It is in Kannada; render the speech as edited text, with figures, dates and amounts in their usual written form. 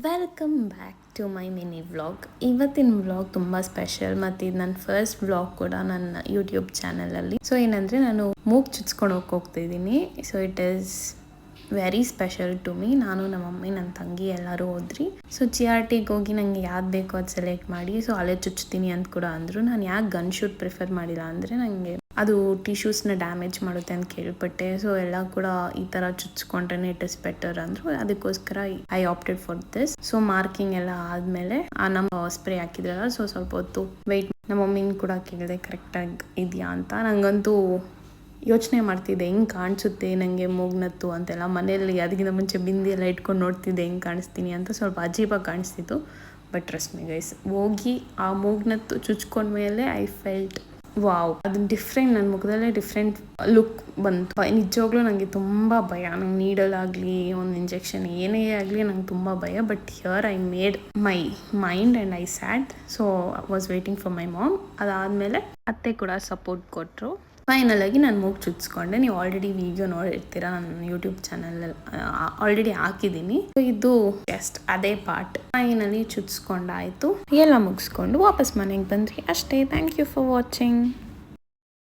Welcome back to my mini vlog. ಇವತ್ತಿನ ವ್ಲಾಗ್ ತುಂಬ ಸ್ಪೆಷಲ್ ಮತ್ತು ಇದು ನನ್ನ ಫಸ್ಟ್ ವ್ಲಾಗ್ ಕೂಡ ನನ್ನ ಯೂಟ್ಯೂಬ್ ಚಾನಲಲ್ಲಿ. ಸೊ ಏನಂದರೆ ನಾನು ಮೂಗು ಚುಚ್ಕೊಂಡು ಹೋಗ್ತಿದ್ದೀನಿ. So it is very special to me. ನಾನು ನಮ್ಮ ಮಮ್ಮಿ ನನ್ನ ತಂಗಿ ಎಲ್ಲರೂ ಹೋದ್ರಿ. ಸೊ GRTಗೆ ಹೋಗಿ ನನಗೆ ಯಾವ್ದು ಬೇಕೋ ಅದು ಸೆಲೆಕ್ಟ್ ಮಾಡಿ ಸೊ ಅಲ್ಲೇ ಚುಚ್ತೀನಿ ಅಂತ ಕೂಡ ಅಂದರು. ನಾನು ಯಾಕೆ ಗನ್ ಶೂಟ್ ಪ್ರಿಫರ್ ಮಾಡಿಲ್ಲ ಅಂದರೆ ನನಗೆ ಅದು ಟಿಶ್ಯೂಸ್ನ ಡ್ಯಾಮೇಜ್ ಮಾಡುತ್ತೆ ಅಂತ ಕೇಳ್ಪಟ್ಟೆ. ಸೊ ಎಲ್ಲ ಕೂಡ ಈ ಥರ ಚುಚ್ಕೊಂಡ್ರೆ ಇಟ್ ಇಸ್ ಬೆಟರ್ ಅಂದರು. ಅದಕ್ಕೋಸ್ಕರ I opted for this. So marking ಎಲ್ಲ ಆದಮೇಲೆ ನಮ್ಮ ಸ್ಪ್ರೇ ಹಾಕಿದ್ರಲ್ಲ, ಸೊ ಸ್ವಲ್ಪ ಹೊತ್ತು ವೆಯ್ಟ್ ನಮ್ಮ ಮಮ್ಮಿನ ಕೂಡ ಕೇಳಿದೆ ಕರೆಕ್ಟಾಗಿ ಇದೆಯಾ ಅಂತ. ನನಗಂತೂ ಯೋಚನೆ ಮಾಡ್ತಿದ್ದೆ ಹೆಂಗೆ ಕಾಣಿಸುತ್ತೆ ನನಗೆ ಮೂಗ್ನತ್ತು ಅಂತೆಲ್ಲ. ಮನೆಯಲ್ಲಿ ಅದಕ್ಕಿಂತ ಮುಂಚೆ ಬಿಂದಿ ಎಲ್ಲ ಇಟ್ಕೊಂಡು ನೋಡ್ತಿದ್ದೆ ಹೆಂಗೆ ಕಾಣಿಸ್ತೀನಿ ಅಂತ. ಸ್ವಲ್ಪ ಅಜೀಬಾಗಿ ಕಾಣಿಸ್ತಿತ್ತು. ಬಟ್ ಟ್ರಸ್ಟ್ ಮಿ ಗೈಸ್, ಹೋಗಿ ಆ ಮೂಗ್ನತ್ತು ಚುಚ್ಕೊಂಡ್ಮೇಲೆ ಐ ಫೆಲ್ಟ್ ವಾವ್, ಅದು ಡಿಫ್ರೆಂಟ್. ನನ್ನ ಮುಖದಲ್ಲೇ ಡಿಫ್ರೆಂಟ್ ಲುಕ್ ಬಂತು. ನಿಜವಾಗ್ಲೂ ನನಗೆ ತುಂಬ ಭಯ. ನಂಗೆ ನೀಡಲಾಗಲಿ ಒಂದು ಇಂಜೆಕ್ಷನ್ ಏನೇ ಆಗಲಿ ನಂಗೆ ತುಂಬ ಭಯ. But here I made my mind and I sat. So I was waiting for my mom. ಅದಾದಮೇಲೆ ಅತ್ತೆ ಕೂಡ ಸಪೋರ್ಟ್ ಕೊಟ್ಟರು. ಫೈನಲ್ ಆಗಿ ನಾನು ಮೂಗು ಚುಚ್ಕೊಂಡೆ. ನೀವು ಆಲ್ರೆಡಿ ವಿಡಿಯೋ ನೋಡಿರ್ತೀರ, ನನ್ನ ಯೂಟ್ಯೂಬ್ ಚಾನಲಲ್ಲಿ ಆಲ್ರೆಡಿ ಹಾಕಿದ್ದೀನಿ. ಇದು ಜಸ್ಟ್ ಅದೇ ಪಾರ್ಟ್. ಫೈನಲಿ ಚುಚ್ಕೊಂಡಾಯಿತು. ಎಲ್ಲ ಮುಗಿಸ್ಕೊಂಡು ವಾಪಸ್ ಮನೆಗೆ ಬಂದ್ರಿ ಅಷ್ಟೇ. Thank you for watching.